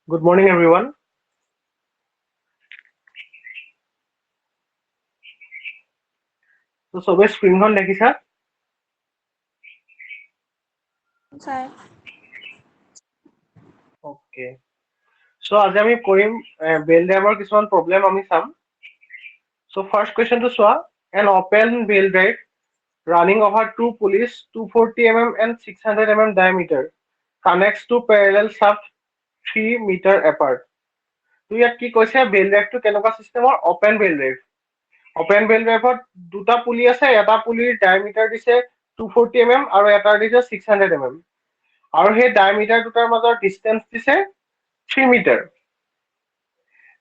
Good morning, everyone. So, Sobe screenখন দেখিছা? Sir. Okay. So, আজি আমি কৰিম বেল ড্ৰাইভৰ কিছুমান প্ৰব্লেম আমি চাম। So, first question to চোৱা, an open bell drive running over two pulleys 240 mm and 600 mm diameter connects to parallel shaft 3 meter apart. তো ইয়াত কি কৈছে বেল ড্ৰাইভটো কেনেকুৱা চিষ্টেমৰ অপেন বেল ড্ৰাইভ। অপেন বেল ড্ৰাইভত দুটা পুলি আছে, এটা পুলিৰ ডায়ামিটাৰ দিছে 240 mm আৰু এটা দিছে 600 mm। আৰু সেই ডায়ামিটাৰ দুটাৰ মাজৰ ডিষ্টেন্স দিছে 3 meter.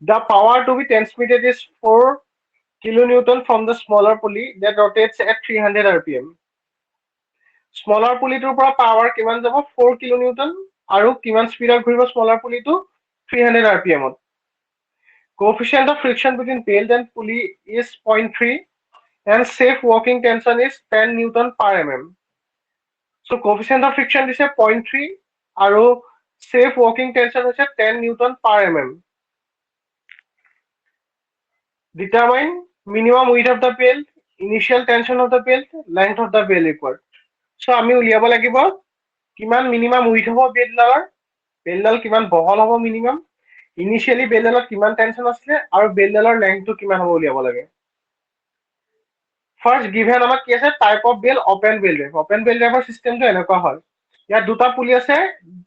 The power to be transmitted is 4 kilonewton from the smaller pulley that rotates at 300 rpm. Smaller পুলিটোৰ পৰা পাৱাৰ কিমান যাব 4 kilonewton আৰু কিমান স্পীডত ঘূৰিব smaller পুলিটো 300 rpm to. Coefficient of friction between belt and pulley is 0.3 and safe working tension is 10 newton per mm. So coefficient of friction দিছে 0.3 আৰু safe working tension হৈছে 10 newton per mm. Determine minimum width of the belt, initial tension of the belt, length of the belt required. So আমি উলিয়াব লাগিব কিমান minimum with হ'ব বেলডালৰ, বেলডাল কিমান বহল হ'ব মিনিমাম, ইনিশিয়ালি বেলডালত কিমান টেনশন আছিলে আৰু বেলডালৰ লেংথটো কিমান হ'ব উলিয়াব লাগে। ফাৰ্ষ্ট গিভেন আমাক কি আছে type of belt open belt drive. Open belt ড্ৰাইভৰ চিষ্টেমটো এনেকুৱা হয়, ইয়াত দুটা পুলি আছে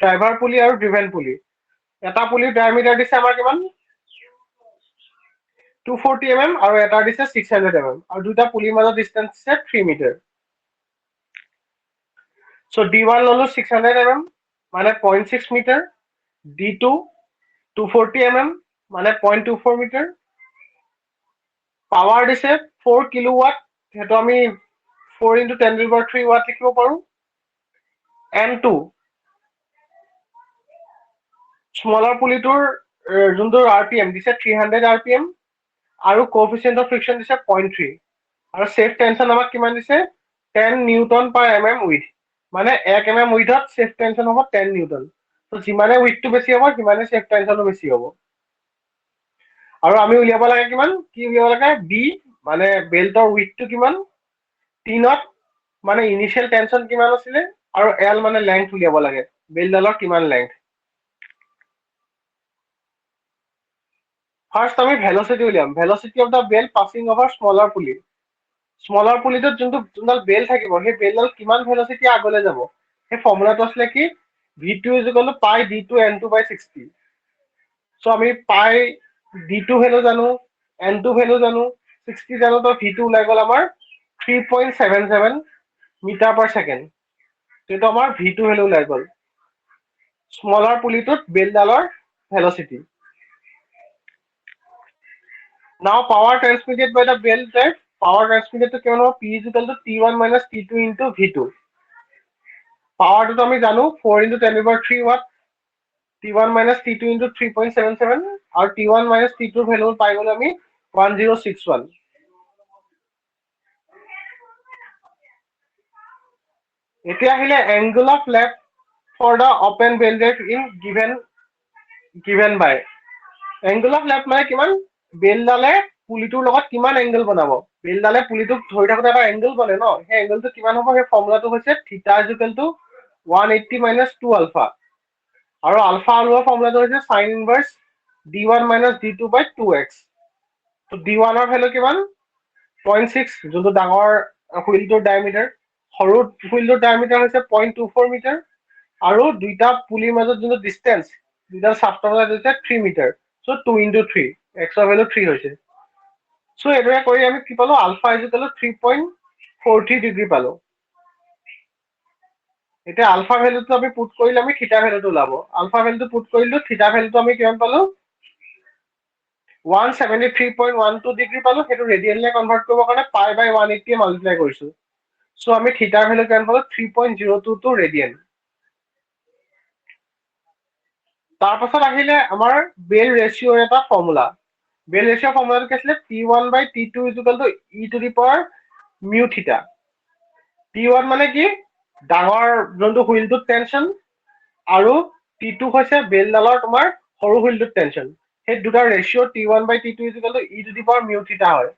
ড্ৰাইভাৰ পুলি আৰু ড্ৰিভেন পুলি। এটা পুলিৰ ডায়ামিটাৰ দিছে আমাৰ কিমান 240 mm আৰু এটা দিছে 600 mm আৰু দুটা পুলিৰ মাজৰ ডিসটেন্স আছে 3 মিটাৰ। সো D1 ললো 600 mm মানে 0.6 মিটাৰ, D2 240 mm মানে 0.24 মিটাৰ। পাৱাৰ দিছে 4 কিলোৱাট, হেতু আমি 4 * 10³ ওয়াট লিখিব পাৰো। N2 স্মলাৰ পুলিটোৰ যোনটো RPM দিছে 300 RPM আৰু কোএফিচিয়েন্ট অফ ফ্ৰিকশন দিছে 0.3 আৰু সেফ টেনশন আমাক কিমান দিছে 10 নিউটন পাৰ mm উইথ, মানে 1 mm উইথত সেফ টেনশন হ'ব 10 নিউটন। তো যিমানে উইথটো বেছি হ'ব সিমানে সেফ টেনশনো বেছি হ'ব। আৰু আমি উলিয়াব লাগে কিমান কি উলিয়াব লাগে বি মানে বেল্টৰ উইথটো কিমান 3ত মানে ইনিশিয়াল টেনশন কিমান আছিলে আৰু এল মানে লেংথ উলিয়াব লাগে বেল্টডালৰ কিমান লেংথ। ফাৰ্ষ্ট আমি ভেলোচিটি উলিয়াম, velocity of the belt passing over smaller pulley. Smaller পুলিটোত যোনডাল বেল থাকিব সেই বেলডাল কিমান ভেলোচিটি আগলৈ যাব, সেই ফৰ্মুলাটো আছিলে কি v2 = পাই d2 n2/60। সো আমি পাই d2 ভ্যালু জানো, n2 ভ্যালু জানো, 60 জানো, তো v2 ওলাই গ'ল আমাৰ 3.77 মিটাৰ পাৰ সেকেন্ড। তো আমাৰ v2 ভ্যালু ওলাই গ'ল smaller পুলিটোত বেলডালৰ velocity. Now power transmitted by the bell drive, power transmitted to কিমান হ'ব p = t1 - t2 into v2। পাৱাৰটো আমি জানো 4 * 10³ ওয়াট, t1 - t2 into 3.77 আৰু t1 - t2 ভ্যালু পাই গ'লে আমি 1061। এতিয়া আহিলে angle of left for the open bell drive in given by। angle of left মানে কিমান বেলডালে পুলিটোৰ লগত কিমান এংগল বনাব, বেলডালে পুলিটোক ধৰি থাকোতে এটা এংগল বনে ন, সেই এংগলটো কিমান হ'ব সেই ফৰ্মুলাটো হৈছে θ = 180 - 2 আলফা আৰু আলফা ওলোৱা ফৰ্মুলাটো হৈছে sin ইনভাৰ্স d1 - d2/2x। তো d1 ৰ ভ্যালু কিমান 0.6 যোনটো ডাঙৰ হুইলটোৰ ডায়ামিটাৰ, সৰু হুইলটোৰ ডায়ামিটাৰ হৈছে 0.24 মিটাৰ আৰু দুইটা পুলিৰ মাজত যোনটো ডিসটেন্স দুইটা শাফ্টৰ মাজত হৈছে 3 মিটাৰ। সো 2 * 3 x ৰ ভ্যালু 3 হৈছে। সো এদৰে কৰি আমি কি পালো আলফা = 3.43 ডিগ্ৰী পালো। এতিয়া আলফা ভ্যালুটো আমি পুট কৰিলে আমি থিটা ভ্যালুটো ওলাব। আলফা ভ্যালুটো পুট কৰিলো, থিটা ভ্যালুটো আমি কিমান পালো 173.12 ডিগ্ৰী পালো। সেইটো ৰেডিয়ানলে কনভাৰ্ট কৰিব কাৰণে π/180 মাল্টিপ্লাই কৰিছো। সো আমি থিটাৰ ভ্যালু কিমান পালো 3.022 ৰেডিয়ান। তাৰ পাছত আহিলে আমাৰ বেল ৰেশিওৰ এটা ফৰ্মুলা। বেল ৰেশিও ফৰ্মুলাটো কি আছিলে T1/T2 = e⁻μθ। T1 মানে কি ডাঙৰ যোনটো হুইলটোত টেনশন আৰু T2 হৈছে বেলডালৰ তোমাৰ সৰু হুইলটোৰ টেনচন সেই দুটাৰ ratio' T1 by T2 is equal to e to the power mu theta হয়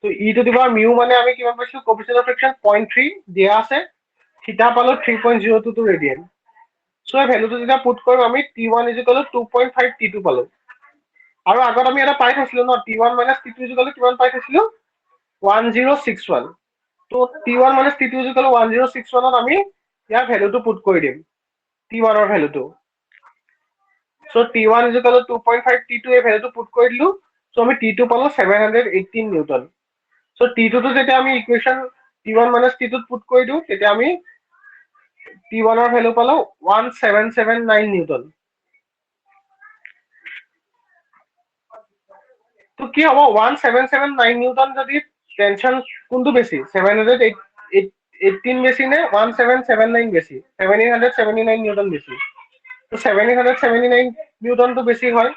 তো e to the power mu মানে আমি কিমান পাইছো কোএফিচিয়েন্ট অফ ফ্ৰিকশন 0.3 দিয়া আছে থিটা পালো 3.022 ৰেডিয়ান সো এই ভ্যালুটো যেতিয়া পুট কৰিম আমি T1 is equal to 2.5 T2 পালো আৰু আগত আমি এটা পাই থৈছিলো ন T1 T2 is equal to কিমান পাই থৈছিলো 1061 তো T1 T2 is equal to 1061 ত আমি ইয়াৰ ভ্যালুটো পুট কৰি দিম T1 ৰ ভ্যালুটো so T1 is equal to 2.5 T2 এই ভ্যালুটো পুট কৰি দিলো সো আমি T2 পালো 718 নিউটন সো T2 টো যেতিয়া আমি ইকুৱেচন T1 T2 ত পুট কৰি দিও তেতিয়া আমি T1 ৰ ভ্যালু পালো 1779 নিউটন তো কি হ'ব 1779 নিউটন যদি টেনশন কোনটো বেছি 718 বেছি নে 1779 বেছি 1779 নিউটন বেছি তো 1779 নিউটনটো বেছি হয়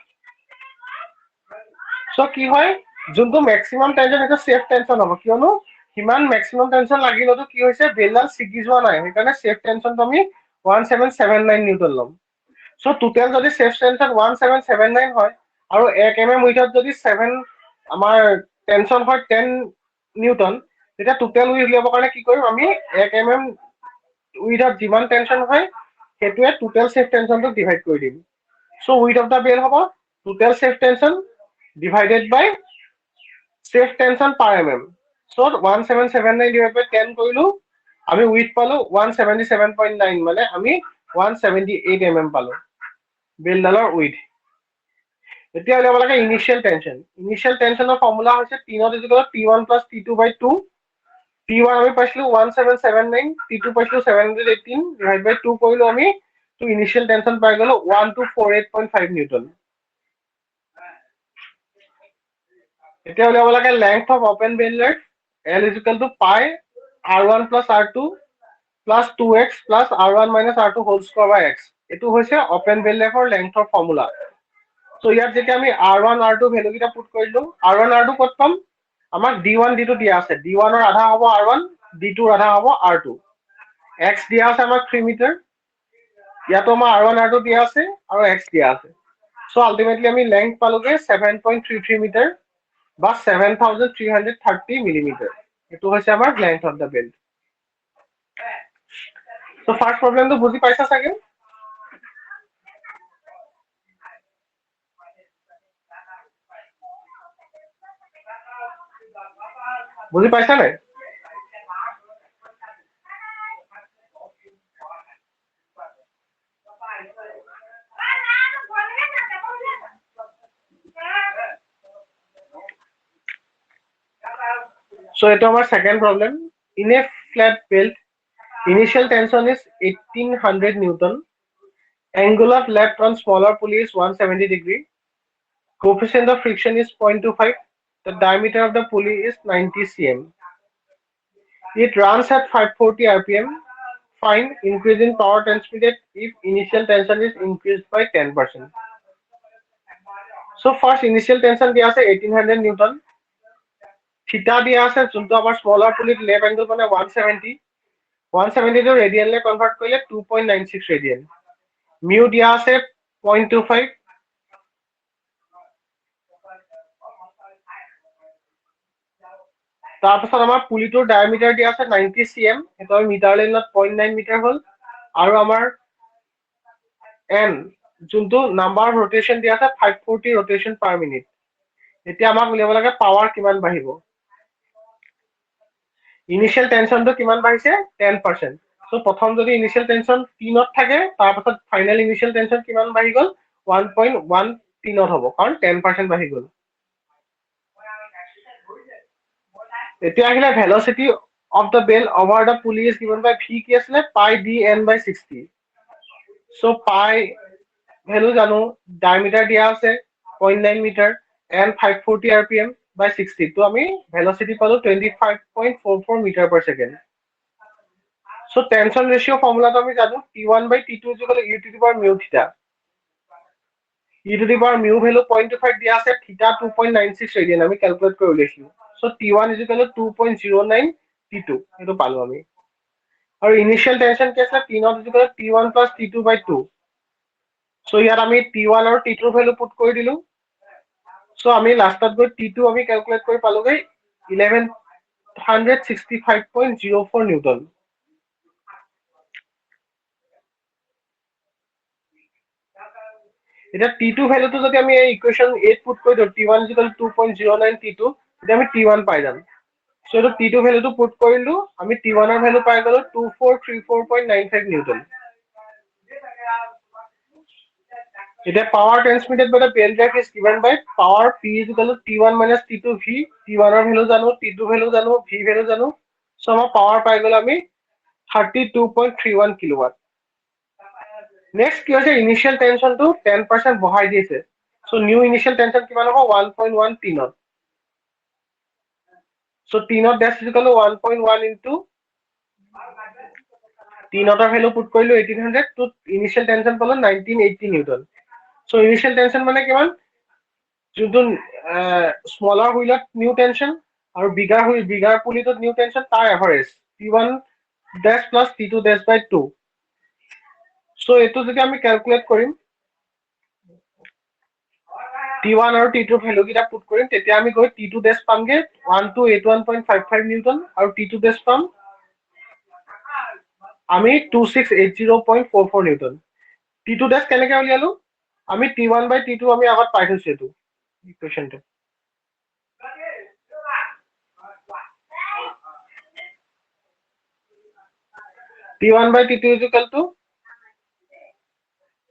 সো কি হয় যোনটো ম্যাক্সিমাম টেনশন এটা সেফ টেনশন হ'ব কিয়নো হিমান ম্যাক্সিমাম টেনশন লাগিলেতো কি হৈছে বেলডাল ছিগি যোৱা নাই সেইকাৰণে সেফ টেনশনটো আমি 1779 নিউটন ল'ম সো টোটাল যদি সেফ টেনশন 1779 হয় আৰু 1 mm উইথত যদি 7 আমাৰ টেনশন হয় 10 নিউটন তেতিয়া টোটাল উইথ উলিয়াবৰ কাৰণে কি কৰিম আমি 1 mm উইথত যিমান টেনশন হয় সেইটোৱে টোটাল সেফ টেনশনটো ডিভাইড কৰি দিম so width of the belt হ'ব total safe tension divided by safe tension per mm. So 1779 divided by 10 কৰিলো আমি width পালো 177.9 মানে আমি 178 mm পালো বেলডালৰ width এতিয়া উলিয়াব লাগে ইনিশিয়াল টেনশনৰ ফৰ্মুলা হৈছে T0 is equal to T1 plus T2 by 2 T1 আমি পাইছিলো 1779 T2 পাইছিলো 718 divided by 2 কৰিলো আমি তো ইনিশিয়াল টেনশন পাই গলো 1248.5 নিউটন এতিয়া উলিয়াব লাগে length of open bendlet L is equal to pi r1 plus r2 plus 2x plus r1 minus r2 whole square by x এটো হৈছে open bendletৰ length ৰ ফৰ্মুলা সো ইয়াত যেতিয়া আমি r1 r2 ভ্যালু কিটা পুট কৰিলো r1 r2 কত পাম আমাক d1 d2 দিয়া আছে d1 ৰ আধা হ'ব r1 d2 ৰ আধা হ'ব r2 x দিয়া আছে আমাক 3 মিটাৰ ইয়াতো আমাৰ r1 r2 দিয়া আছে আৰু x দিয়া আছে সো আলটিমেটলি আমি লেংথ পালোগে 7.33 মিটাৰ বা 7330 মিলিমিটাৰ এটো হৈছে আমাৰ length of the belt so first প্ৰবলেমটো বুজি পাইছা চাগে বুজি পাইছা নাই So eto our second problem. In a flat belt, initial tension is 1800 Newton. Angle of left on smaller pulley is 170 degree. Coefficient of friction is 0.25. The diameter of the pulley is 90 cm. It runs at 540 rpm. Find increase in power transmitted if initial tension is increased by 10%. So first initial tension দিয়া আছে 1800 Newton. থিটা দিয়া আছে যোনটো আমাৰ smaller পুলিত left angle মানে 170 টো ৰেডিয়ানলে কনভাৰ্ট কৰিলে 2.96 ৰেডিয়ান মিউ দিয়া আছে 0.25 তাৰপিছত আমাৰ পুলিটোৰ ডায়ামিটাৰ দিয়া আছে 90 cm এটা মিটাৰ লাইনত 0.9 মিটাৰ হল আৰু আমাৰ n যোনটো নাম্বাৰ অফ ৰোটেশন দিয়া আছে 540 ৰোটেশন পাৰ মিনিট এতিয়া আমাক উলিয়াব লাগে পাৱাৰ কিমান বাঢ়িব ইনিশিয়াল টেনশনটো কিমান বাঢ়িছে 10% সো প্ৰথম যদি ইনিশিয়াল টেনশন 3 ত থাকে তাৰপিছত ফাইনাল ইনিশিয়াল টেনশন কিমান বাঢ়ি গল 1.1 3 ত হ'ব কাৰণ 10% বাঢ়ি গল এতিয়া আহিলে velocity of the bell over the pulley is given by v কি আছিল pi dn by 60 so pi value জানো ডায়ামিটাৰ দিয়া আছে 0.9 মিটাৰ and 540 rpm by 60 তো আমি velocity পালো 25.44 meter per second so tension ratio formula তো আমি জানো t1 by t2 is equal to e to the power mu theta e to the power mu value 0.25 দিয়া আছে theta 2.96 ৰেডিয়ান আমি calculate কৰি উলিয়াইছিলো so t1 is equal to 2.09 t2 এটো পালো আমি আৰু ইনিশিয়াল টেনশন কি আছে t0 is equal to t1 plus t2 by 2 so ইয়াত আমি T1 আৰু T2 ভ্যালু পুট কৰি দিলো সো আমি লাষ্টত গৈ T2 আমি ক্যালকুলেট কৰি পালোগে 1165.04 নিউটন এটা T2 ভ্যালুটো যদি আমি এই ইকুয়েশন 8 পুট কৰি দিও T1 2.09 T2 তেতিয়া আমি T1 পাই যাম সো এটা T2 ভ্যালুটো পুট কৰিলো আমি T1 এর ভ্যালু পাই গলো 2434.95 নিউটন এতিয়া power transmitted by the bell drive is given by power P is equal to T1 minus T2 V T1 এর ভ্যালু জানো T2 ভ্যালু জানো V ভ্যালু জানো সো আমাৰ পাওয়াৰ পাই গলো আমি 32.31 কিলোৱাট নেক্সট কি হৈছে ইনিশিয়াল টেনশনটো 10% বঢ়াই দিছে সো নিউ ইনিশিয়াল টেনশন কিমান হ'ব 1.1 টিনত সো টিনত dash is equal to 1.1 into টিনতৰ ভ্যালু পুট কৰিলো 1800 তো ইনিশিয়াল টেনশন পালো 1980 নিউটন সো ইনিশিয়াল টেনশন মানে কিমান যোনটো স্মলাৰ হুইলত নিউ টেনশন আৰু বিগাৰ পুলিটোত নিউ টেনশন তাৰ average T1 dash plus T2 dash by 2 so এটো যদি আমি ক্যালকুলেট কৰিম T1 আৰু T2 ভ্যালু কিটা পুট কৰিম তেতিয়া আমি গৈ T2 ড্যাশ পামগে 1281.55 নিউটন আৰু T2 ড্যাশ পাম আমি 2680.44 নিউটন T2 ড্যাশ কেনেকে উলিয়ালো আমি T1 বাই T2 আমি আগত পাই থৈছো এটো ইকুয়েশনটো T1 by T2 is equal to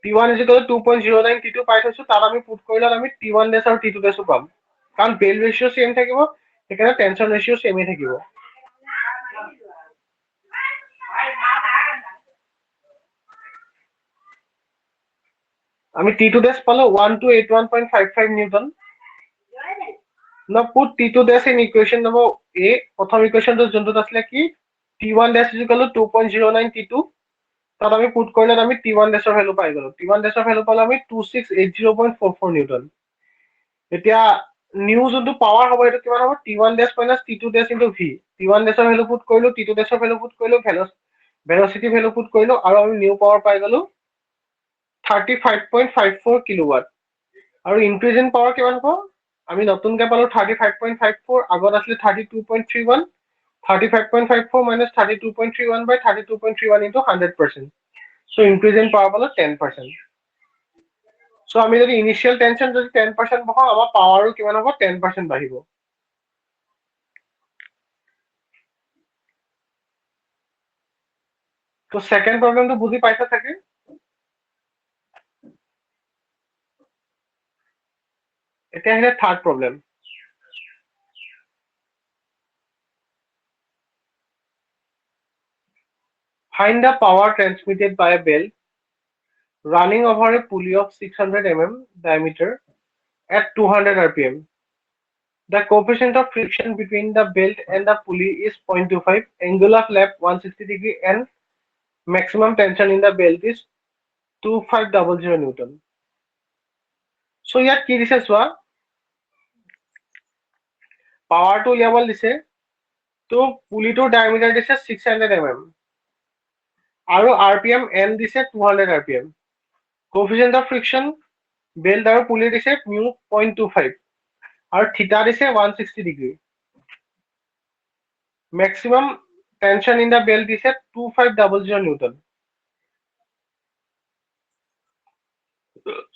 T1 is equal to 2.09 T2 পাই থৈছো তাত আমি পুট কৰিলে আমি T1 ড্যাশ আৰু T2 ড্যাশ পাম কাৰণ বেল ৰেশিও সেম থাকিব সেইকাৰণে টেনশন ৰেশিও সেমে থাকিব আমি T2 ড্যাশ পালো 1281.55 Newton Now put T2 dash in equation number A প্রথম ইকুয়েশনটো যোনটোত আসলে কি T1 dash is equal to 2.09 T2 তাত আমি পুট কৰিলে আমি T1 dash এর ভ্যালু পাই গলো T1 dash এর ভ্যালু পালো আমি 2680.44 নিউটন এতিয়া নিউ যোনটো পাওয়ার হবে এটা কিমান হবে T1 dash minus T2 dash into V T1 dash এর ভ্যালু পুট কৰিলো T2 dash এৰ ভ্যালু পুট কৰিলো ভেলোসিটি ভ্যালু পুট কৰিলো আৰু আমি নিউ পাওয়াৰ পাই গলো 35.54 কিলোৱাট আৰু ইনক্রিজ ইন পাওয়ার কিমান হ'ব আমি নতুনকে পালো 35.54 আগত আসলে 32.31 35.54 minus 32.31 by 32.31 into 100% so increase in power পালো 10% so আমি যদি ইনিশিয়াল টেনশন যদি 10% বহাও আমাৰ পাৱাৰো কিমান হ'ব 10% বাঢ়িব তো সেকেন্ড প্ৰবলেমটো বুজি পাইছা থাকে এতিয়া আহিলে third problem find the power transmitted by a bell running over a pulley of 600 mm diameter at 200 rpm. The coefficient of friction between the belt and the pulley is 0.25, angle of lap 160 degree and maximum tension in the belt is 2500 Newton. So ইয়াত কি দিছে চোৱা পাৱাৰটো উলিয়াবলৈ দিছে তো পুলিটোৰ ডায়ামিটাৰ দিছে 600 mm আৰু rpm n দিছে 200 rpm coefficient of friction belt আৰু পুলি দিছে mu 0.25 আৰু থিটা দিছে 160 degree maximum tension in the belt দিছে 2500 Newton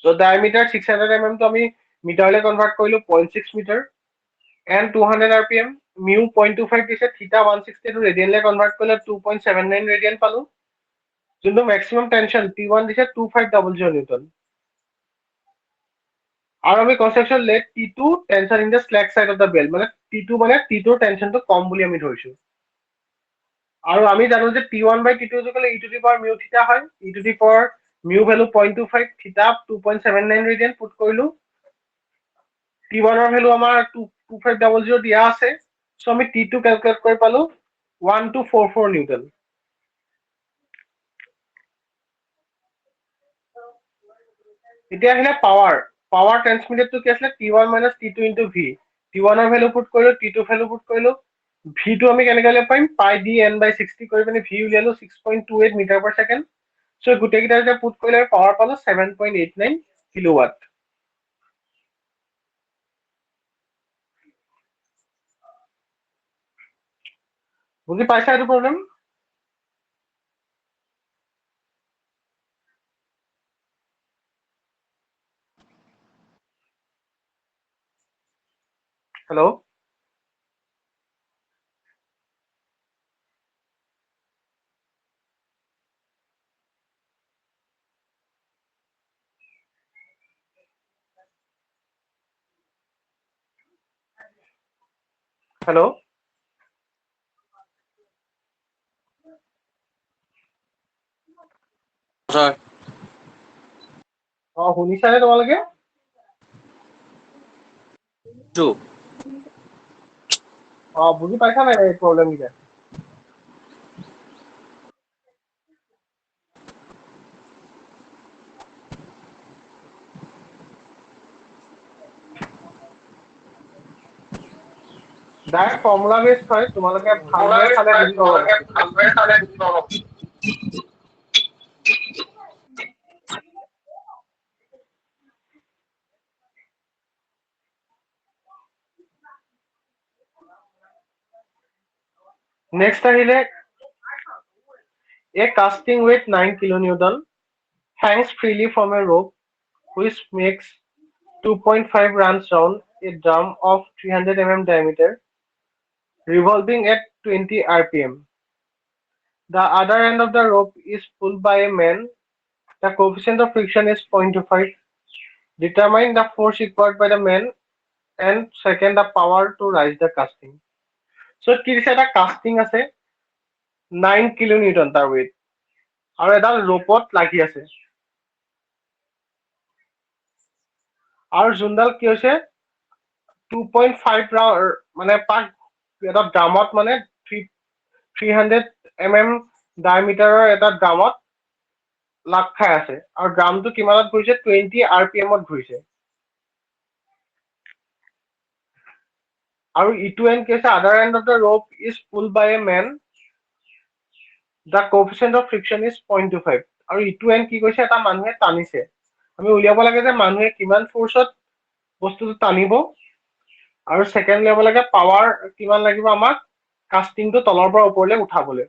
so diameter 600 mm তো আমি মিটাৰলৈ কনভাৰ্ট কৰিলো 0.6 মিটাৰ and 200 rpm mu 0.25 দিছে থিটা 160 to ৰেডিয়ানলৈ কনভাৰ্ট কৰিলে 2.79 ৰেডিয়ান পালো যোনটো maximum tension T1 দিছে 2500 Newton আৰু আমি conceptual let T2 tension in the slack side of the belt মানে T2 মানে T2 টেনশনটো কম বুলি আমি ধৰিছো আৰু আমি জানো যে T1 by T2 জকলে e to the power mu theta হয় e to the power mu value 0.25 theta 2.79 radian put কৰিলো T1 এৰ ভ্যালু আমাৰ 2500 দিয়া আছে সো আমি T2 ক্যালকুলেট কৰি পালো 1244 নিউটন এতিয়া আহিলে পাৱাৰ ট্ৰান্সমিটেড তো কি আছিল T1 T2 into V T1 এৰ ভ্যালু পুট কৰিলো T2 ভ্যালু পুট কৰিলো V টো আমি কেনেকৈ উলিয়াব পাৰিম পাই d n/60 কৰি পিনে V উলিয়ালো 6.28 মিটাৰ পাৰ সেকেন্ড সো গোটেইকেইটা যেতিয়া পুট কৰিলে পাৱাৰ পালো 7.89 কিলোৱাট। বুজি পাইছা এইটো প্ৰব্লেম? হেল্ল'? হেল্ল'? Sir. শুনিছানে তোমালোকে? Two. বুজি পাইছা নাই এই প্ৰব্লেম কেইটা? ডাইৰেক্ট ফৰ্মুলা বেছ হয়, তোমালোকে ভালদৰে চালে বুজি পাব বস্তুটো। Next আহিলে a casting weight 9 kilonewton hangs freely from a rope which makes 2.5 runs round a drum of 300 mm diameter revolving at 20 rpm. The other end of the rope is pulled by a man. The coefficient of friction is 0.25. Determine the force required by the man and second the power to rise the casting. So কি দিছে, এটা casting আছে 9 kilonewton তাৰ weight আৰু এডাল ৰোপত লাগি আছে আৰু যোনডাল কি হৈছে 2.5 মানে পাক এটা ড্ৰামত মানে 300 mm ডায়ামিটাৰৰ এটা ড্ৰামত লাগ খাই আছে আৰু ড্ৰামটো কিমানত ঘূৰিছে 20 rpm ত ঘূৰিছে আৰু ইটো এণ্ড কি আছে other end of the rope is pulled by a man the coefficient of friction is 0.25 আৰু ইটো এণ্ড কি কৈছে এটা মানুহে টানিছে আমি উলিয়াব লাগে যে মানুহে কিমান ফোৰ্সত বস্তুটো টানিব আৰু সেকেন্ড উলিয়াব লাগে পাৱাৰ কিমান লাগিব আমাক কাস্টিংটো তলৰ পৰা ওপৰলৈ উঠাবলৈ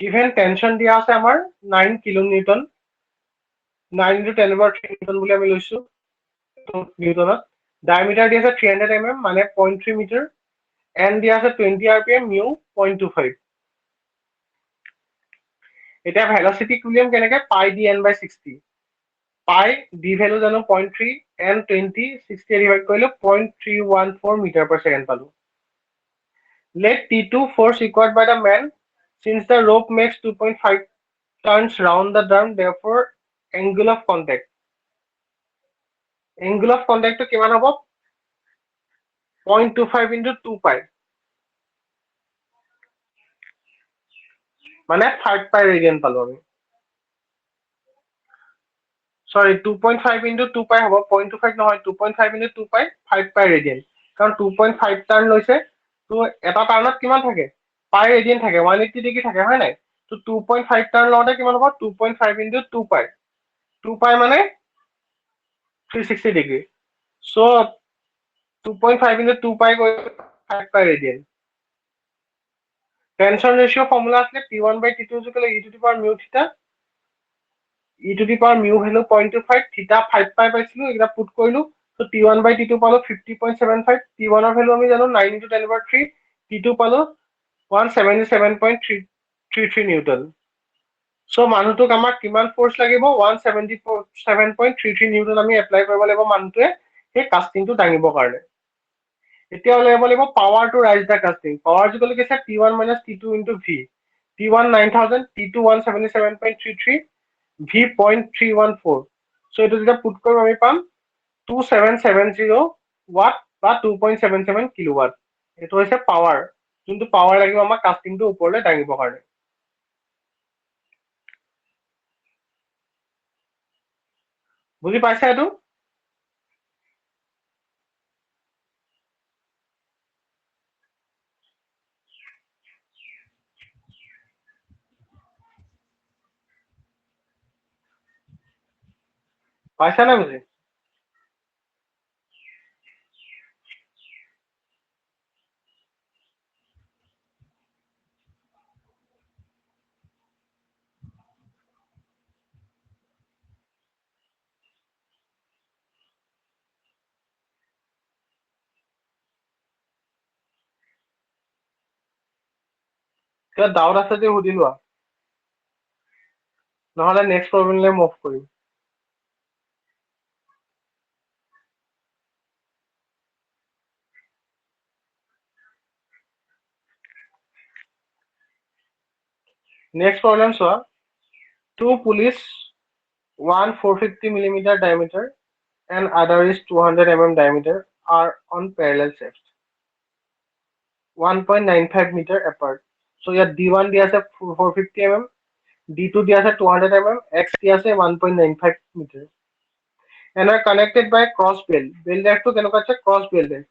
given tension দিয়া আছে আমাৰ 9 কিলোনিউটন 9 into 10 over 3 নিউটন বুলি আমি লৈছো নিউটনত ডায়ামিটাৰ দিয়া আছে 300 mm মানে 0.3 মিটাৰ এন দিয়া আছে 20 rpm মিউ 0.25 এতিয়া ভেলোচিটি উলিয়াম কেনেকে পাই ডি এন বাই 60 পাই ডি ভ্যালু জানো 0.3 এন 20 60 ডিভাইড কৰিলে 0.314 মিটাৰ per second পালো let T2 force required by the man since the rope makes 2.5 turns round the drum therefore angle of contact to কিমান হ'ব 0.25 into 2 pi মানে 5 pi radian পালো আমি sorry 2.5 into 2 pi হ'ব 0.25 নহয় 2.5 into 2 pi 5 pi radian কাৰণ 2.5 টাৰ্ণ লৈছে তো এটা টাৰ্ণত কিমান থাকে pi radian থাকে 180 ডিগ্ৰী থাকে হয় নাই তো 2.5 টাৰ্ণ লওঁতে কিমান হ'ব 2.5 into 2 pi 2 pi মানে 360 ডিগ্ৰী so 2.5 into 2 pi গৈ 5 pi radian টেনশন ৰেশিও ফৰ্মুলা আছে P1 by T2 is equal to e to the power mu theta e to the power mu value 0.25 theta 5 pi পাইছিলো এটা put কৰিলো so T1 by T2 পালো 50.75 T1 ৰ value আমি জানো 9 into 10 over 3 T2 পালো 177.33 Newton so মানুহটোক আমাক কিমান ফোৰ্স লাগিব 177.33 নিউটন আমি এপ্লাই কৰিব লাগিব মানুহটোৱে সেই কাস্টিংটো দাঙিবৰ কাৰণে এতিয়া উলিয়াব লাগিব পাৱাৰ টু ৰাইজ দা কাস্টিং পাৱাৰ যিকলে কি আছে T1 minus T2 into V T1 9000 T2 177.33 V 0.314 so এইটো যেতিয়া পুট কৰিম আমি পাম 2770 ওয়াট বা 2.77 কিলোৱাট এইটো হৈছে পাৱাৰ যোনটো পাৱাৰ লাগিব আমাক কাস্টিংটো ওপৰলৈ দাঙিবৰ কাৰণে বুজি পাইছা এইটো পাইছা না বুজি কিবা ডাউট আছে যদি সুধি লোৱা নহলে নেক্সট প্ৰব্লেমলৈ মুভ কৰিম নেক্সট প্ৰব্লেম চোৱা two pulleys, one 450 millimeter diameter and other is 200 mm diameter are on parallel shafts 1.95 meter apart. So here D1 দিয়া আছে 450 mm, D2 দিয়া আছে 200 mm, X দিয়া আছে 1.95 meter and are connected by cross belt. Belt drive to কেনেকুৱা আছে cross belt drive.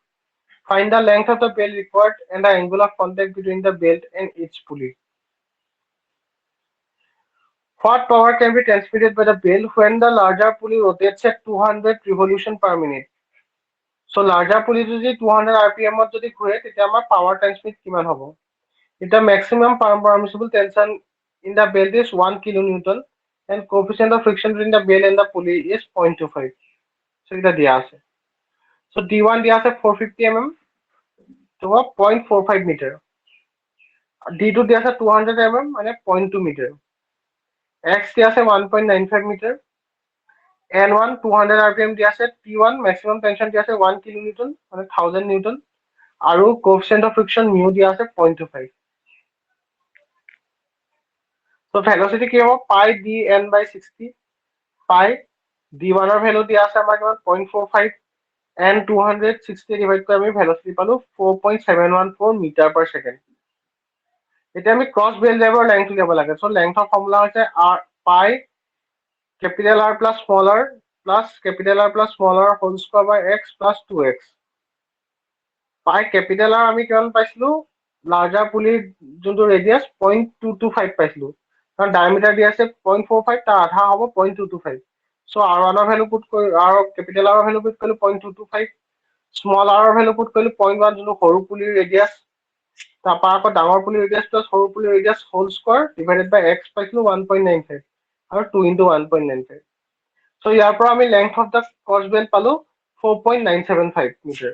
Find the length of the belt required and the angle of contact between the belt and each pulley. What power can be transmitted by the belt when the larger pulley rotates at 200 revolution per minute? So larger pulley যদি 200 rpm ত যদি ঘূৰে তেতিয়া আমাৰ power transmit কিমান হ'ব? The maximum permissible tension in the belt is 1 kilonewton and coefficient of friction between the belt and the pulley is 0.25. So এটা দিয়া আছে. So D1 দিয়া আছে 450 mm to 0.45 meter. D2 দিয়া আছে 200 mm মানে 0.2 meter. X দিয়া আছে 1.95 meter. N1 200 rpm দিয়া আছে T1 maximum tension দিয়া আছে 1 kilonewton মানে 1000 newton আৰু coefficient of friction mu দিয়া আছে 0.25. So velocity কি হ'ব pi dn by 60 pi d1 ৰ ভ্যালু দিয়া আছে আমাৰ কিমান 0.45 and 260 ডিভাইড কৰি আমি velocity পালো 4.714 মিটাৰ per second এতিয়া আমি ক্ৰছ বেল ড্ৰাইভৰ লেংথ উলিয়াব লাগে সো লেংথৰ ফৰ্মুলা হৈছে r pi capital R plus small r plus capital R plus small r whole square by x plus 2x pi capital R আমি কিমান পাইছিলো larger পুলিৰ যোনটো ৰেডিয়াস 0.225 পাইছিলো কাৰণ ডায়ামিটাৰ দি আছে 0.45 তাৰ আধা হ'ব 0.225 সো r1 ৰ ভ্যালু পুট কৰি r capital R ৰ ভ্যালু পুট কৰিলো 0.225 স্মল r ৰ ভ্যালু পুট কৰিলো 0.1 যোনটো সৰু পুলিৰ ৰেডিয়াস তাৰপা আকৌ ডাঙৰ পুলিৰ ৰেডিয়াস প্লাস সৰু পুলিৰ ৰেডিয়াস হোল স্কয়াৰ ডিভাইডেড বাই x পাইছিলো 1.95 আৰু 2 into 1.95 সো ইয়াৰ পৰা আমি লেংথ অফ দা ক্ৰছ বেল পালো 4.975 মিটাৰ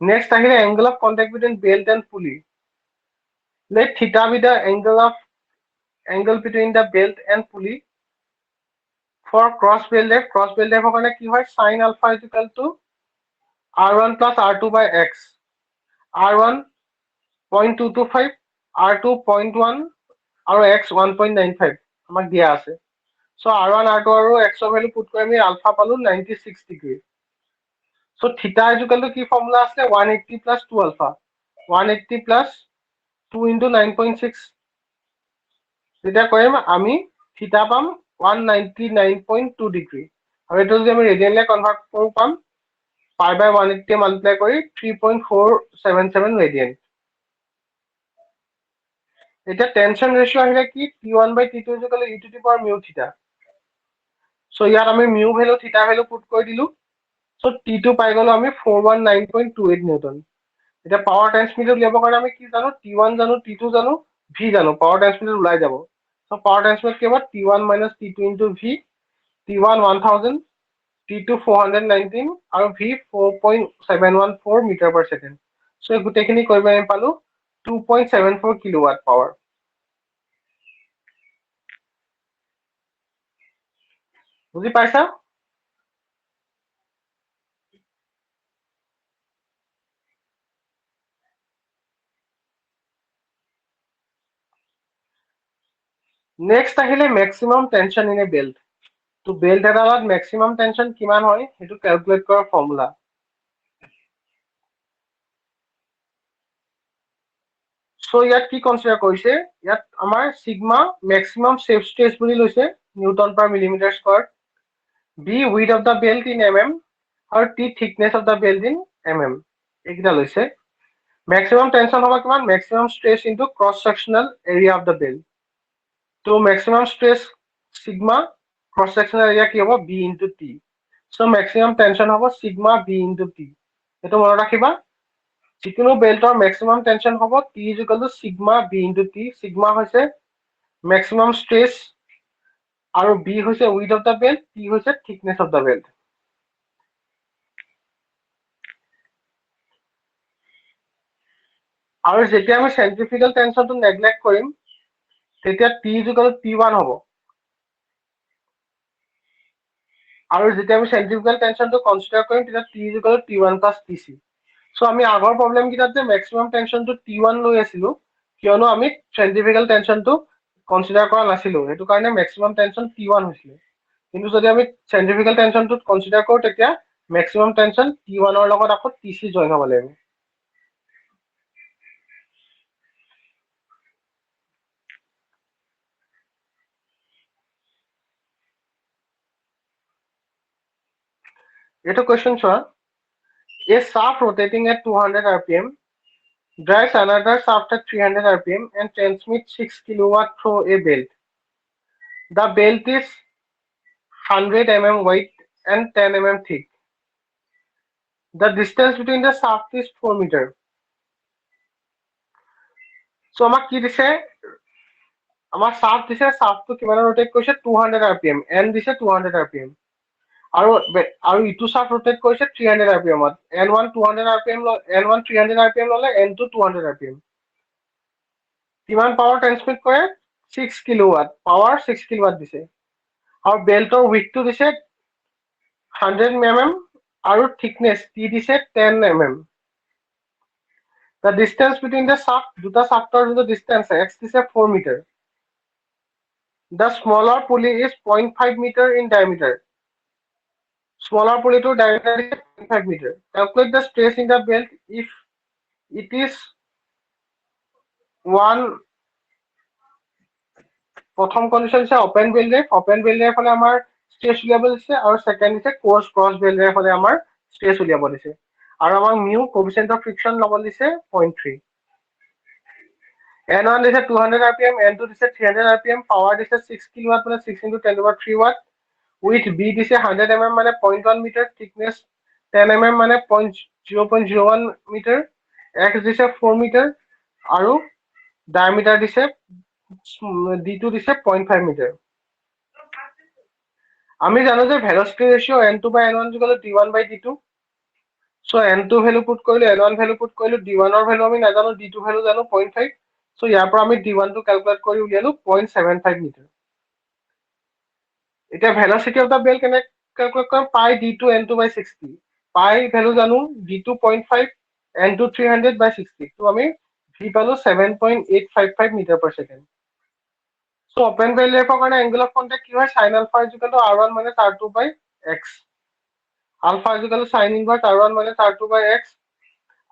Next আহিলে angle of contact between belt and pulley. Let theta be the angle between the belt and pulley. For cross belt drive কাৰণে কি হয় sin alpha is equal to r1 plus r2 by x. r1 0.225 r2 0.1 আৰু x 1.95 আমাক দিয়া আছে so r1 r2 আৰু x ৰ value put কৰি আমি আলফা পালো 96 degree So theta is equal to কি ফৰ্মুলা আছে 180 plus 2 alpha 180 plus 2 into 9.6 তেতিয়া কৰিম আমি থিটা পাম 199.2 ডিগ্ৰী আৰু এটো যদি আমি ৰেডিয়ানলে কনভাৰ্ট কৰো পাম pi by 180 মাল্টিপ্লাই কৰি 3.477 ৰেডিয়ান এটা টেনশন ৰেশিও আহিলে কি t1 by t2 is equal to e to the power mu theta so ইয়াত আমি mu ভ্যালু থিটা ভ্যালু পুট কৰি দিলো সো t2 পাই গলো আমি 419.28 নিউটন এটা পাওয়ার ট্রান্সমিটার উলিয়াবৰ কাৰণে আমি কি জানো t1 জানো t2 জানো v জানো পাওয়ার ট্রান্সমিটার ওলাই যাব সো পাওয়ার ট্রান্সমিটার কি হ'ব t1 minus t2 into v t1 1000 t2 419 আৰু v 4.714 metre per second so এই গুটেখিনি কৰিব আমি পালো 2.74 কিলোৱাট পাৱাৰ বুজি পাইছা নেক্সট আহিলে maximum tension in a belt তো বেল্ট এডালত ম্যাক্সিমাম টেনশন কিমান হয় হেতু ক্যালকুলেট কৰাৰ ফৰ্মুলা সো ইয়াত কি কনসিডাৰ কৰিছে ইয়াত আমাৰ সিগমা ম্যাক্সিমাম সেফ স্ট্ৰেস বুলি লৈছে Newton per millimetre square b width of the belt in mm আৰু t thickness of the belt in mm এইকিটা লৈছে ম্যাক্সিমাম টেনশন হ'ব কিমান maximum stress into cross sectional area of the belt তো maximum stress sigma cross sectional area কি হ'ব b into t so maximum tension হ'ব sigma b into t এটো মনত ৰাখিবা যিকোনো বেল্টৰ maximum tension হ'ব t is equal to sigma b into t sigma হৈছে maximum stress আৰু b হৈছে width of the belt t হৈছে thickness of the belt আৰু যেতিয়া আমি centrifugal tensionটো neglect কৰিম তেতিয়া t is equal to t1 হ'ব আৰু যেতিয়া আমি centrifugal tensionটো consider কৰিম তেতিয়া t is equal to t1 plus tc so আমি আগৰ প্ৰবলেম কিটাত যে maximum tensionটো t1 লৈ আছিলো কিয়নো আমি centrifugal tensionটো consider কৰা নাছিলো হেতু কাৰণে maximum tension t1 হৈছিল কিন্তু যদি আমি centrifugal tensionটো consider কৰো তেতিয়া maximum tension t1 ৰ লগত আকৌ tc জয়েন হ'ব লাগিব It's a question, sir. A shaft rotating at 200 rpm drives another shaft at 300 rpm and transmits 6 kilowatt through a belt. The belt is 100 mm wide and 10 mm thick. The distance between the shaft is 4 meter. So, আমাক কি দিছে আমাৰ shaft দিছে shaftটো কিমান rotate কৰিছে 200 rpm n দিছে 200 rpm আৰু ইটো shaft rotate কৰিছে 300 rpm n1 200 rpm n1 300 rpm ললে n2 200 rpm কিমান পাৱাৰ ট্ৰান্সমিট কৰে 6 কিলোৱাট পাৱাৰ 6 কিলোৱাট দিছে আৰু বেল্টৰ উইথটো দিছে 100 mm আৰু থিকনেস টি দিছে 10 mm the distance between the shaft দুটা shaftৰ যোনটো distance x দিছে 4 meter the smaller pulley is 0.5 meter in diameter smaller pulley to diameter is 0.5 meter calculate the stress in the belt if it is one প্ৰথম condition আছে open বেল্টৰ ফলে আমাৰ stretch উলিয়াব দিছে আৰু সেকেন্ড আছে ক্ৰছ বেল্টৰ ফলে আমাৰ স্ট্ৰেচ উলিয়াব দিছে আৰু আমাক মিউ কোএফিচিয়েন্ট অফ ফ্ৰিকশন ল'ব দিছে 0.3 n1 দিছে 200 rpm n2 দিছে 300 rpm পাৱাৰ দিছে 6 কিলোৱাট মানে 6 into 10 over 3 watt with b দিছে 100 mm মানে 0.1 মিটাৰ থিকনেস 10 mm মানে 0.01 মিটাৰ x দিছে 4 মিটাৰ আৰু ডায়ামিটাৰ দিছে d2 দিছে 0.5 মিটাৰ আমি জানো যে velocity ৰেশিও n2 by n1 d1 by d2 so n2 value put কৰিলো n1 ভ্যালু পুট কৰিলো d1 ৰ ভ্যালু আমি নাজানো d2 ভ্যালু জানো 0.5 so ইয়াৰ পৰা আমি d1 টো ক্যালকুলেট কৰি উলিয়ালো 0.75 মিটাৰ এতিয়া ভেলোচিটি অফ দা বেল কেনে ক্যালকুলেট কৰিম পাই d2 n2 by 60 পাই ভ্যালু জানো d2 0.5 n2 300 by 60 তো আমি v পালো 7.855 metre per second so open bell ৰ কাৰণে angle of contact কি হয় sin alpha r1 minus r2 by x alpha sin inverse r1 minus r2 by x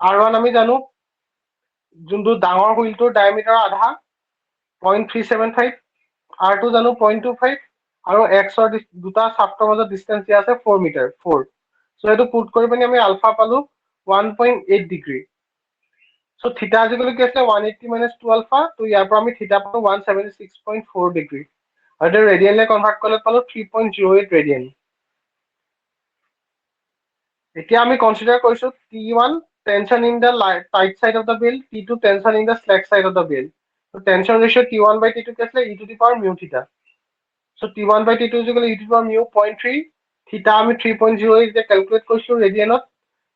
r1 আমি জানো যোনটো ডাঙৰ হুইলটোৰ ডায়ামিটাৰ আধা 0.375 r2 জানো 0.25 আৰু x ৰ দুটা শাফ্টৰ মাজত ডিসটেন্স দিয়া আছে 4 মিটাৰ 4 সো এটো পুট কৰি পিনে আমি আলফা পালো 1.8 ডিগ্ৰী সো থিটা আজিকালি কি আছে 180 minus 2 alpha তো ইয়াৰ পৰা আমি থিটা পালো 176.4 ডিগ্ৰী আৰু ৰেডিয়ানলে কনভাৰ্ট কৰিলে পালো 3.08 ৰেডিয়ান এতিয়া আমি কনসিডাৰ কৰিছো T1 tension in the tight side of the belt T2 tension in the slack side of the belt so tension ratio T1 by T2 কি আছিল e to the power mu theta so T1 by T2 is equal to e to the power mu 0.3 theta আমি 3.08 যে calculate কৰিছো ৰেডিয়ানত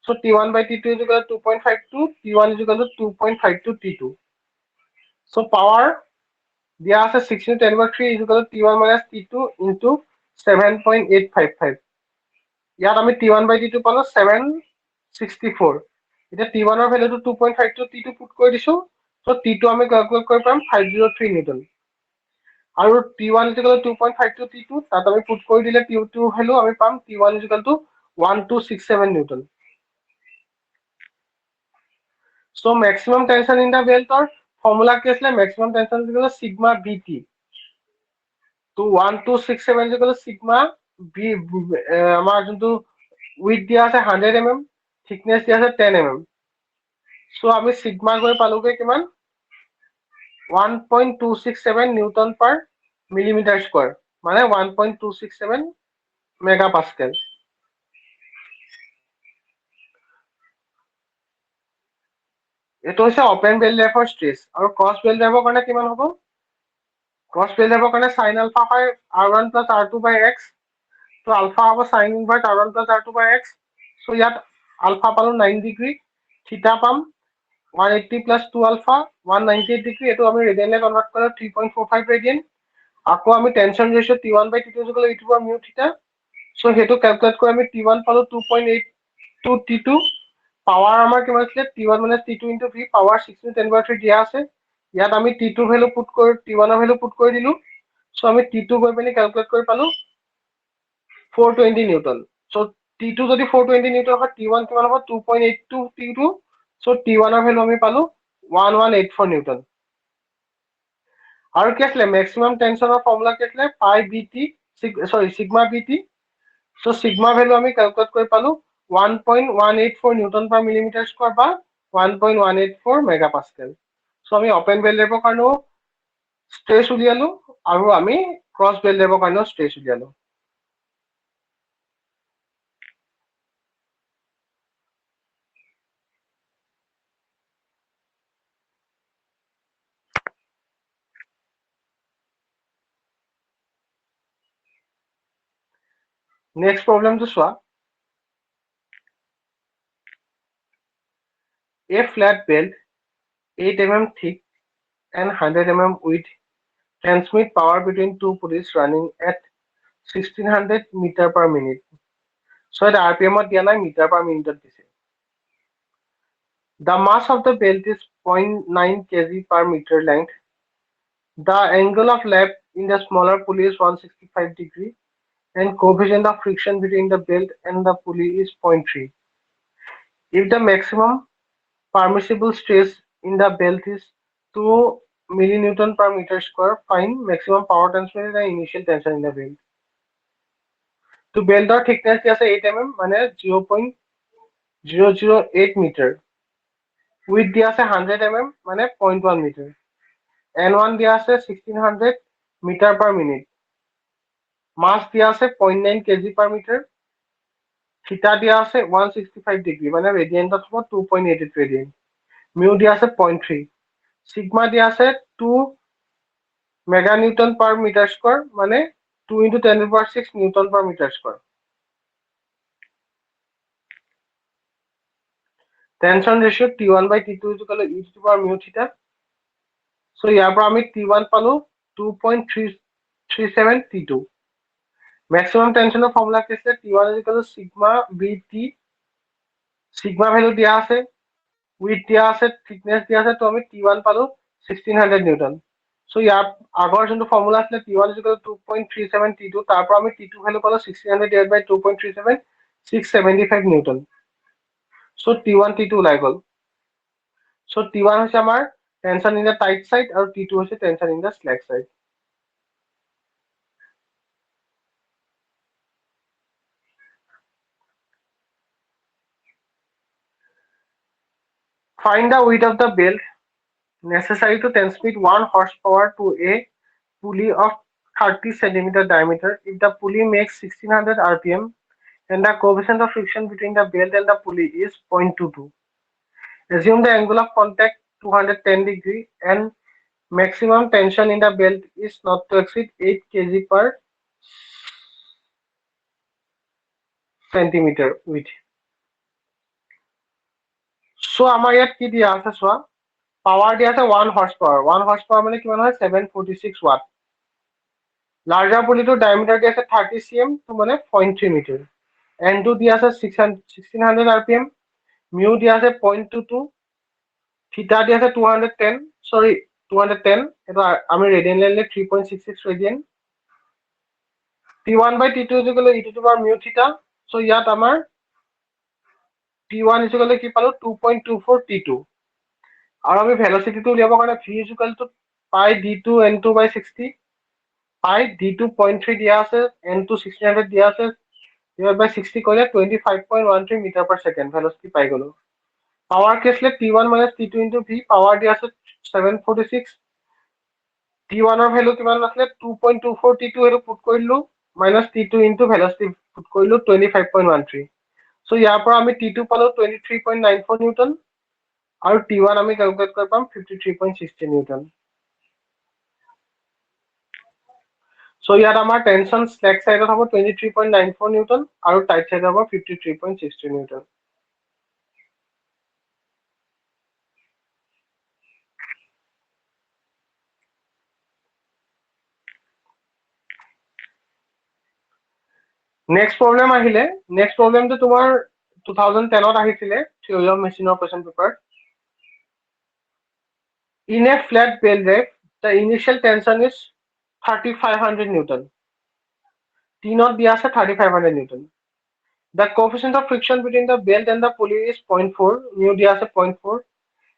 so T1 by T2 is equal to 2.52 T1 is equal to 2.52 T2 so power দিয়া আছে 6 into 10 over 3 is equal to T1 minus T2 into 7.855 ইয়াত আমি T1 by T2 পালো 764 এতিয়া T1 ৰ ভ্যালুটো 2.52 T2 পুট কৰি দিছো so T2 আমি ক্যালকুলেট কৰি পাম 503 নিউটন আৰু T1 is equal to 2.52 T2 তাত আমি পুট কৰি দিলে T2 ভ্যালু আমি পাম T1 is equal to 1267 Newton so maximum tension in the belt or formula কি আছিল maximum tension is equal to sigma bt তো 1267 is equal to sigma b আমাৰ যোনটো width দিয়া আছে 100 mm thickness দিয়া আছে 10 mm so আমি sigma গৈ পালোগে কিমান 1.267 নিউটন per millimeter square মানে 1.267 মেগাপাস্কেল। এইটো হৈছে অপেন বেল ড্ৰাইভৰ ষ্ট্ৰেছ। আৰু ক্ৰছ বেল ড্ৰাইভৰ কাৰণে কিমান হ'ব? ক্ৰছ বেল ড্ৰাইভৰ কাৰণে সাইন আলফা হয় r1 + r2/x। তো আলফা হ'ব সাইন ইনভাৰ্স r1 + r2/x। সো ইয়াত আলফা পালো 9 ডিগ্ৰী, থিটা পাম 180 + 2 আলফা 198 ডিগ্ৰী। এইটো আমি ৰেডিয়ানলে কনভাৰ্ট কৰিলে 3.45 ৰেডিয়ান। আকৌ আমি টেনশন ৰেশিও T1/T2 = μ থিটা। সো হেতু ক্যালকুলেট কৰি আমি T1 পালো 2.82 T2। পাৱাৰ আমাৰ কিমান আছিল? T1 - T2 * V, পাৱাৰ 6 × 10³ দিয়া আছে। ইয়াত আমি T2 ভ্যালু পুট কৰি T1 ভ্যালু পুট কৰি দিলো। সো আমি T2 গৈ পিনি ক্যালকুলেট কৰি পালো 420 নিউটন। সো T2 যদি 420 নিউটন হয়, T1 কিমান হ'ব? 2.82 T2। সো T1 এর ভ্যালু আমি পালো 1184 নিউটন। আৰু কি আছিলে ম্যাক্সিমাম টেনশনৰ ফৰ্মুলা কি আছিলে? পাই বিটি সিগমা বিটি। সো সিগমা ভ্যালু আমি ক্যালকুলেট কৰি পালো 1.184 নিউটন/মিলিমিটাৰ স্কয়াৰ বা 1.184 মেগাপাস্কেল। সো আমি ওপেন বেল ড্ৰাইভৰ কাৰণেও স্ট্ৰেছ উলিয়ালো আৰু আমি ক্ৰছ বেল ড্ৰাইভৰ কাৰণেও স্ট্ৰেছ উলিয়ালো। নেক্সট প্ৰবলেমটো চোৱা। A flat belt 8 mm thick and 100 mm width transmit power between two pulleys running at 1600 meter/minute. So it RPM দিয়া নাই, meter/minute দিছে। The mass of the belt is 0.9 kg/meter length. The angle of lap in the smaller pulley is 165 degree and coefficient of friction between the belt and the pulley is 0.3. If the maximum permissible stress in the belt is 2 millinewton/meter square, find maximum power transmitted and initial tension in the belt. তো বেল্টৰ thickness দিয়া আছে 8 mm মানে 0.008 metre. width দিয়া আছে 100 mm মানে 0.1 metre. n1 দিয়া আছে 1600 মিটাৰ/মিনিট। মাস দিয়া আছে 0.9 kg/meter। থিটা দিয়া আছে 165 ডিগ্ৰী মানে ৰেডিয়ানত হ'ব 2.88 ৰেডিয়ান। মিউ দিয়া আছে 0.3। সিগমা দিয়া আছে 2 মেগানিউটন/মিটাৰ স্কয়াৰ মানে 2 × 10⁶ নিউটন/মিটাৰ স্কয়াৰ। টেনশন ৰেশিও T1/T2 = e⁻μ থিটা। সো ইয়াৰ পৰা আমি T1 পালো 2.337 T2। ম্যাক্সিমাম টেনশনৰ ফৰ্মুলা কি আছে? T1 = sigma BT। Sigma value দিয়া আছে, width দিয়া আছে, thickness দিয়া আছে। তো আমি T1 পালো 1600 নিউটন। সো ইয়াৰ আগৰ যোনটো ফৰ্মুলা আছিল T1 = 2.37 T2, তাৰ পৰা আমি T2 ভ্যালু পালো 1600 / 2.37 675 নিউটন। সো T1 T2 ওলাই গল। সো T1 হৈছে আমাৰ tension in the tight side আৰু T2 হৈছে tension in the slack side. Find the width of the belt necessary to transmit 1 horsepower to a pulley of 30 centimeter diameter if the pulley makes 1600 RPM and the coefficient of friction between the belt and the pulley is 0.22. Assume the angle of contact 210 degree and maximum tension in the belt is not to exceed 8 kg/centimeter width. So আমাৰ ইয়াত কি দিয়া আছে চোৱা। Power দিয়া আছে 1 horsepower। 1 horsepower মানে কিমান হয়? 746 watt। লাৰ্জাৰ পুলিটোৰ ডায়ামিটাৰ দিয়া আছে 30 cm, তো মানে 0.3 মিটাৰ। n2 দিয়া আছে 1600 rpm। মিউ দিয়া আছে 0.22। থিটা দিয়া আছে 210 এটা আমি ৰেডিয়ান লাইনলে 3.66 ৰেডিয়ান। T1/T2 = e⁻μ থিটা। সো ইয়াত আমাৰ T1 = কি পালো 2.24 T2। আৰু আমি ভেলোচিটিটো উলিয়াবৰ কাৰণে v = পাই d2 n2/60। পাই d2 0.3 দিয়া আছে, n2 1600 দিয়া আছে, divided by 60 কৰিলে 25.13 মিটাৰ/সেকেন্ড ভেলোচিটি পাই গলো। পাৱাৰ কি আছিলে? T1 - T2 × V। পাৱাৰ দিয়া আছে 746 T1 ৰ ভ্যালু কিমান আছিলে 2.24 T2 হেতু পুট কৰিলো minus T2 into velocity put কৰিলো 25.13 so ইয়াৰ পৰা আমি T2 পালো 23.94 নিউটন আৰু T1 আমি ক্যালকুলেট কৰি পাম 53.60 নিউটন so ইয়াত আমাৰ টেনশন স্ল্যাক সাইডত হ'ব 23.94 নিউটন আৰু টাইট সাইডত হ'ব 53.60 নিউটন নেক্সট প্ৰবলেম আহিলে নেক্সট প্ৰবলেমটো তোমাৰ 2010 ত আহিছিলে থিওৰি অফ মেচিনৰ question paper in a flat bell drive the initial tension is 3500 newton T naught দিয়া আছে 3500 newton the coefficient of friction between the belt and the pulley is 0.4 mu দিয়া আছে 0.4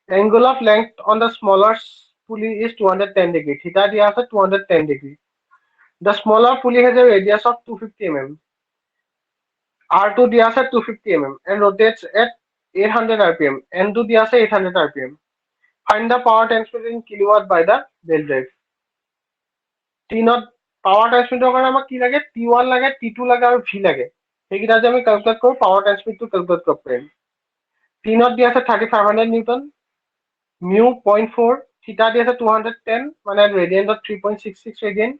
angle of length on the smaller pulley is 210 degree theta দিয়া আছে 210 degree the smaller pulley has a radius of 250 mm R2 দিয়া আছে 250 mm and rotates at 800 rpm N2 দিয়া আছে 800 rpm find the power transmitted in kilowatt by the belt drive T naught power transmitted কাৰণে আমাক কি লাগে T1 লাগে T2 লাগে আৰু V লাগে সেইকেইটা যে আমি ক্যালকুলেট কৰো power transmit টো ক্যালকুলেট কৰিব পাৰিম T naught দিয়া আছে 3500 নিউটন mu 0.4 theta দিয়া আছে 210 মানে ৰেডিয়ানত 3.66 ৰেডিয়ান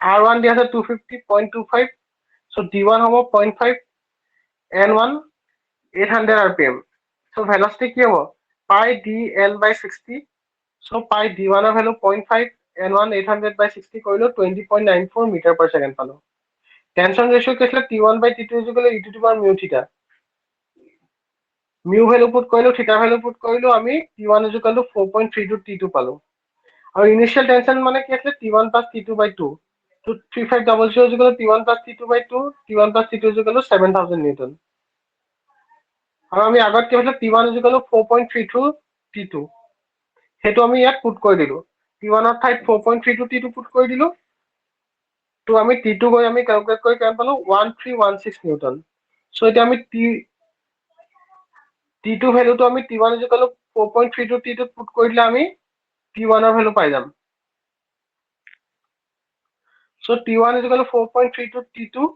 R1 দিয়া আছে 250.25 so D1 হ'ব 0.5 N1 800 rpm so velocity কি হ'ব pi dl by 60 so pi d1 ৰ ভ্যালু 0.5 n1 800 by 60 কৰিলো 20.94 মিটাৰ per second পালো টেনশন ৰেশিও কি আছিল t1 by t2 e to the power mu theta mu value put কৰিলো থিটা ভ্যালু পুট কৰিলো আমি t1 4.32 t2 পালো আৰু ইনিশিয়াল টেনশন মানে কি আছিল t1 plus t2 by 2 so 3500 t1 plus t2 by 2 t1 plus t2 7000 newton আৰু আমি আগত কি হৈছিল t1 4.32 t2 হেতু আমি ইয়াত পুট কৰি দিলো t1 ৰ ঠাইত 4.32 t2 পুট কৰি দিলো তো আমি t2 গৈ আমি ক্যালকুলেট কৰি কিমান পালো 1316 নিউটন সো এটা আমি t2 ভ্যালুটো আমি t1 4.32 t2 পুট কৰিলে আমি t1 ৰ ভ্যালু পাই যাম so t1 4.32 t2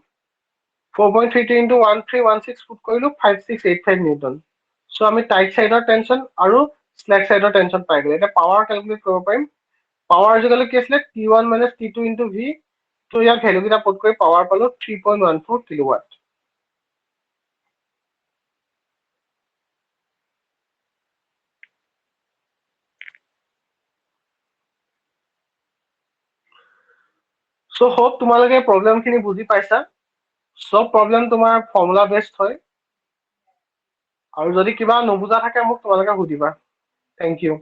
4.32 into 1316 put কৰিলো 5685 নিউটন সো আমি টাইট সাইডৰ টেনশন আৰু স্ল্যাক সাইডৰ টেনশন পাই গলো এটা পাৱাৰ ক্যালকুলেট কৰিব পাৰিম পাৱাৰ কি আছিল t1 - t2 into v তো ইয়াৰ ভ্যালু কিটা পুট কৰি পাৱাৰ পালো 3.14 কিলোৱাট সো হোপ তোমালোকে প্ৰবলেম খিনি বুজি পাইছা সব প্ৰবলেম তোমাৰ ফৰ্মুলা বেসড হয় আৰু যদি কিবা নবুজা থাকে মোক তোমালোকে সুধিবা থ্যাংক ইউ